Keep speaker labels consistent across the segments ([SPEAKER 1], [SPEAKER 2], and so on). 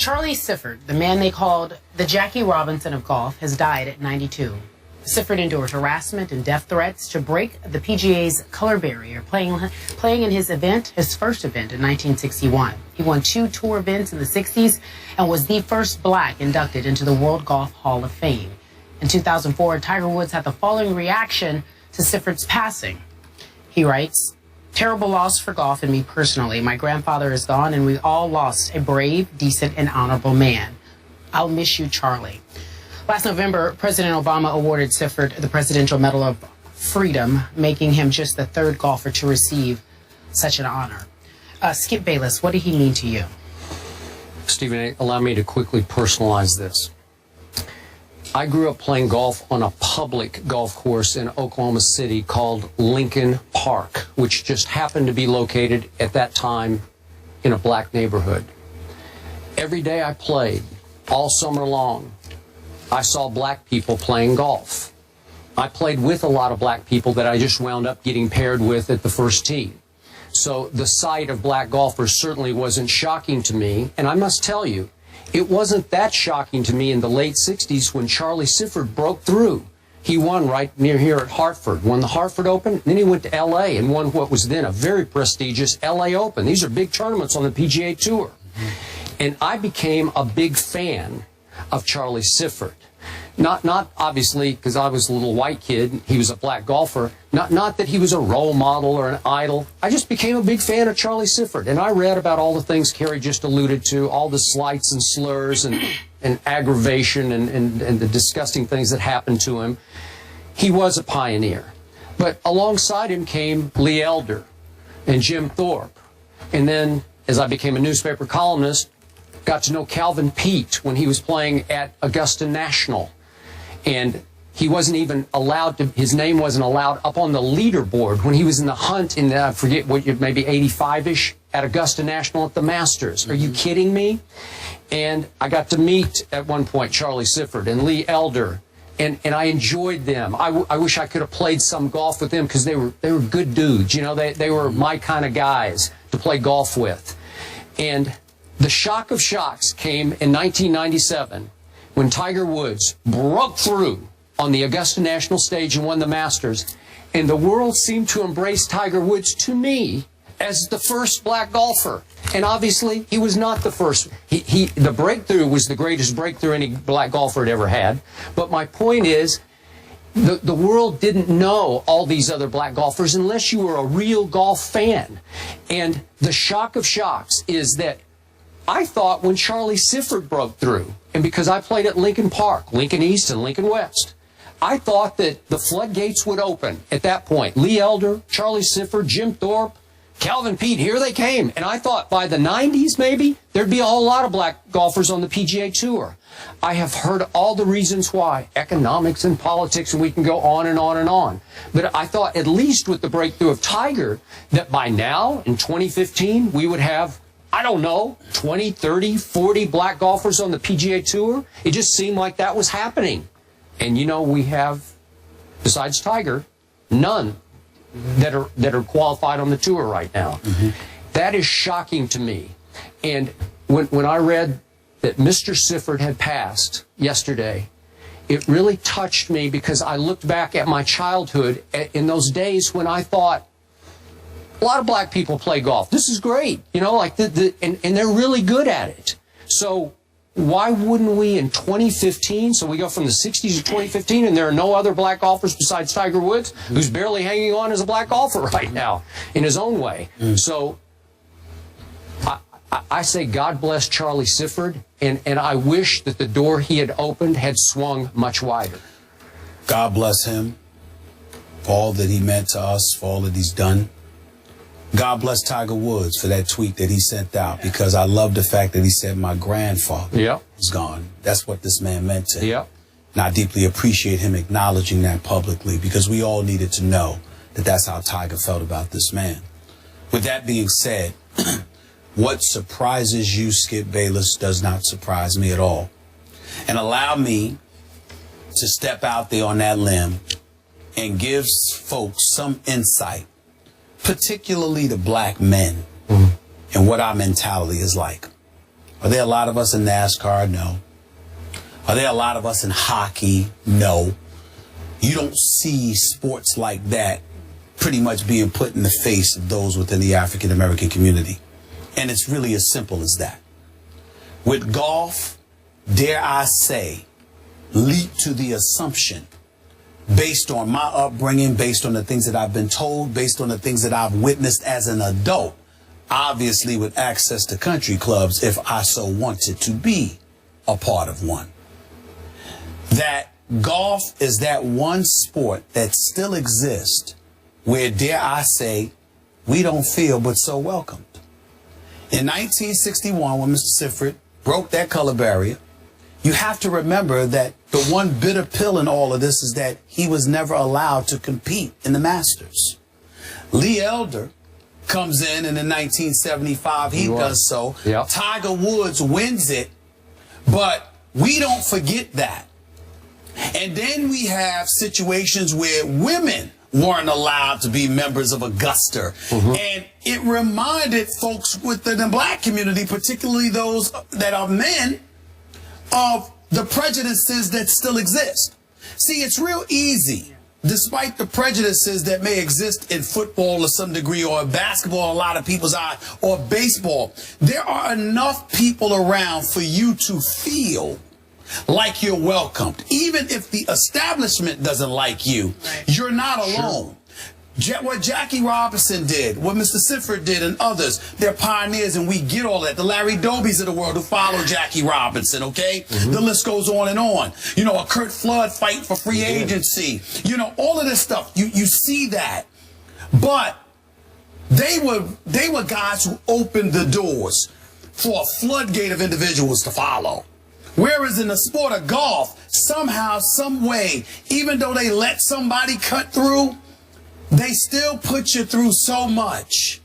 [SPEAKER 1] Charlie Sifford, the man they called the Jackie Robinson of golf, has died at 92. Sifford endured harassment and death threats to break the PGA's color barrier, playing in his first event in 1961. He won 2 tour events in the 60s and was the first black inducted into the World Golf Hall of Fame. In 2004, Tiger Woods had the following reaction to Sifford's passing. He writes, "Terrible loss for golf and me personally. My grandfather is gone and we all lost a brave, decent, and honorable man. I'll miss you, Charlie." Last November, President Obama awarded Sifford the Presidential Medal of Freedom, making him just the 3rd golfer to receive such an honor. Skip Bayless, what did he mean to you?
[SPEAKER 2] Stephen, allow me to quickly personalize this. I grew up playing golf on a public golf course in Oklahoma City called Lincoln Park, which just happened to be located at that time in a black neighborhood. Every day I played, all summer long, I saw black people playing golf. I played with a lot of black people that I just wound up getting paired with at the first tee. So the sight of black golfers certainly wasn't shocking to me. And I must tell you, it wasn't that shocking to me in the late 60s when Charlie Sifford broke through. He won right near here at Hartford, won the Hartford Open, then he went to L.A. and won what was then a very prestigious L.A. Open. These are big tournaments on the PGA Tour. And I became a big fan of Charlie Sifford. Not obviously because I was a little white kid, he was a black golfer, not that he was a role model or an idol. I just became a big fan of Charlie Sifford, and I read about all the things Kerry just alluded to, all the slights and slurs and aggravation and the disgusting things that happened to him. He was a pioneer. But alongside him came Lee Elder and Jim Thorpe. And then, as I became a newspaper columnist, got to know Calvin Peete when he was playing at Augusta National. And he wasn't even allowed to, his name wasn't allowed up on the leaderboard when he was in the hunt in, I forget what, maybe 85-ish at Augusta National at the Masters. Are you kidding me? And I got to meet, at one point, Charlie Sifford and Lee Elder. And I enjoyed them. I wish I could have played some golf with them because they were good dudes. You know, they were my kind of guys to play golf with. And the shock of shocks came in 1997 when Tiger Woods broke through on the Augusta National stage and won the Masters. And the world seemed to embrace Tiger Woods, to me, as the first black golfer. And obviously, he was not the first. The breakthrough was the greatest breakthrough any black golfer had ever had. But my point is, the world didn't know all these other black golfers unless you were a real golf fan. And the shock of shocks is that I thought when Charlie Sifford broke through, and because I played at Lincoln Park, Lincoln East and Lincoln West, I thought that the floodgates would open at that point. Lee Elder, Charlie Sifford, Jim Thorpe, Calvin Peete, here they came. And I thought by the 90s, maybe, there'd be a whole lot of black golfers on the PGA Tour. I have heard all the reasons why, economics and politics, and we can go on and on and on. But I thought, at least with the breakthrough of Tiger, that by now, in 2015, we would have, I don't know, 20, 30, 40 black golfers on the PGA Tour. It just seemed like that was happening. And, you know, we have, besides Tiger, none that are qualified on the tour right now. That is shocking to me. And when I read that Mr. Sifford had passed yesterday, it really touched me because I looked back at my childhood in those days when I thought, a lot of black people play golf. This is great, you know, like and they're really good at it. So why wouldn't we in 2015, so we go from the 60s to 2015 and there are no other black golfers besides Tiger Woods, who's barely hanging on as a black golfer right now in his own way. So I say God bless Charlie Sifford, and I wish that the door he had opened had swung much wider.
[SPEAKER 3] God bless him for all that he meant to us, for all that he's done. God bless Tiger Woods for that tweet that he sent out, because I love the fact that he said my grandfather is gone. That's what this man meant to him. And I deeply appreciate him acknowledging that publicly, because we all needed to know that that's how Tiger felt about this man. With that being said, what surprises you, Skip Bayless, does not surprise me at all. And allow me to step out there on that limb and give folks some insight, particularly the black men, and what our mentality is like. Are there a lot of us in NASCAR? No. Are there a lot of us in hockey? No. You don't see sports like that pretty much being put in the face of those within the African American community. And it's really as simple as that. With golf, dare I say, leap to the assumption, based on my upbringing, based on the things that I've been told, based on the things that I've witnessed as an adult, obviously with access to country clubs if I so wanted to be a part of one, that golf is that one sport that still exists where, dare I say, we don't feel but so welcomed. In 1961, when Mr. Sifford broke that color barrier, you have to remember that the one bitter pill in all of this is that he was never allowed to compete in the Masters. Lee Elder comes in and in 1975, he does so.
[SPEAKER 2] Yep.
[SPEAKER 3] Tiger Woods wins it, but we don't forget that. And then we have situations where women weren't allowed to be members of Augusta. And it reminded folks within the black community, particularly those that are men, of the prejudices that still exist. See, it's real easy, despite the prejudices that may exist in football to some degree, or basketball in a lot of people's eyes, or baseball. There are enough people around for you to feel like you're welcomed. Even if the establishment doesn't like you, you're not alone. What Jackie Robinson did, what Mr. Sifford did, and others, they're pioneers, and we get all that. The Larry Dobies of the world who follow Jackie Robinson, okay? The list goes on and on. You know, a Kurt Flood fight for free agency. You know, all of this stuff. You see that. But they were guys who opened the doors for a floodgate of individuals to follow. Whereas in the sport of golf, somehow, some way, even though they let somebody cut through, they still put you through so much,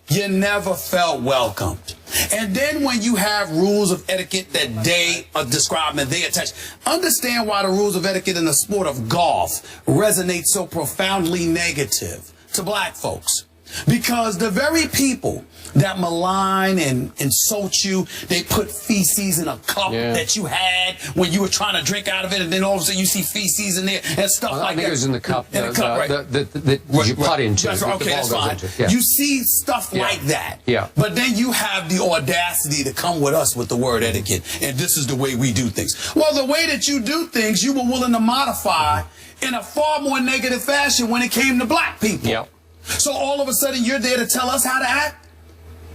[SPEAKER 3] you never felt welcomed. And then when you have rules of etiquette that they are describing and they attach, understand why the rules of etiquette in the sport of golf resonate so profoundly negative to black folks. Because the very people that malign and insult you, they put feces in a cup that you had when you were trying to drink out of it, and then all of a sudden you see feces in there and stuff like that.
[SPEAKER 2] I think it was in the cup.
[SPEAKER 3] In the cup, right?
[SPEAKER 2] That you putt into.
[SPEAKER 3] That's right. Okay, that's fine.
[SPEAKER 2] Yeah.
[SPEAKER 3] You see stuff like that.
[SPEAKER 2] Yeah.
[SPEAKER 3] But then you have the audacity to come with us with the word etiquette, and this is the way we do things. Well, the way that you do things, you were willing to modify in a far more negative fashion when it came to black people.
[SPEAKER 2] Yep.
[SPEAKER 3] So all of a sudden you're there to tell us how to act?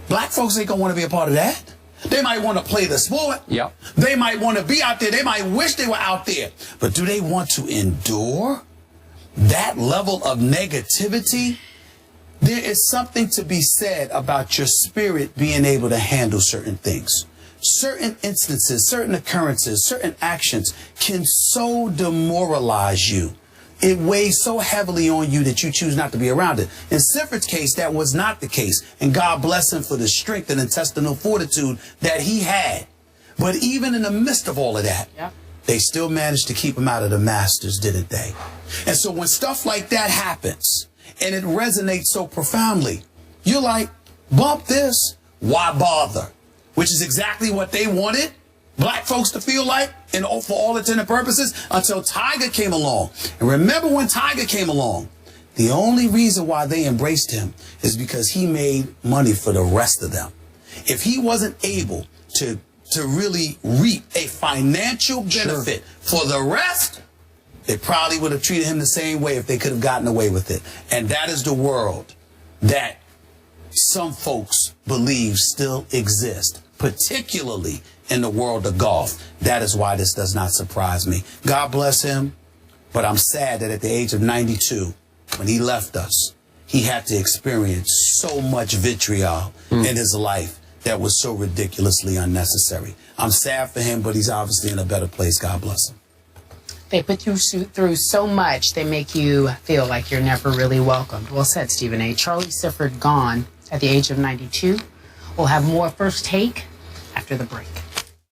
[SPEAKER 3] Black folks ain't gonna want to be a part of that. They might want to play the sport.
[SPEAKER 2] Yep.
[SPEAKER 3] They might want to be out there. They might wish they were out there. But do they want to endure that level of negativity? There is something to be said about your spirit being able to handle certain things. Certain instances, certain occurrences, certain actions can so demoralize you. It weighs so heavily on you that you choose not to be around it. In Sifford's case, that was not the case. And God bless him for the strength and intestinal fortitude that he had. But even in the midst of all of that, they still managed to keep him out of the Masters, didn't they? And so when stuff like that happens, and it resonates so profoundly, you're like, bump this, why bother? Which is exactly what they wanted black folks to feel like, and for all intents and purposes, until Tiger came along. And remember when Tiger came along, the only reason why they embraced him is because he made money for the rest of them. If he wasn't able to really reap a financial benefit for the rest, they probably would have treated him the same way if they could have gotten away with it. And that is the world that some folks believe still exists, particularly in the world of golf. That is why this does not surprise me. God bless him, but I'm sad that at the age of 92, when he left us, he had to experience so much vitriol in his life that was so ridiculously unnecessary. I'm sad for him, but he's obviously in a better place. God bless him.
[SPEAKER 1] They put you through so much, they make you feel like you're never really welcomed. Well said, Stephen A. Charlie Sifford gone at the age of 92. We'll have more First Take after the break.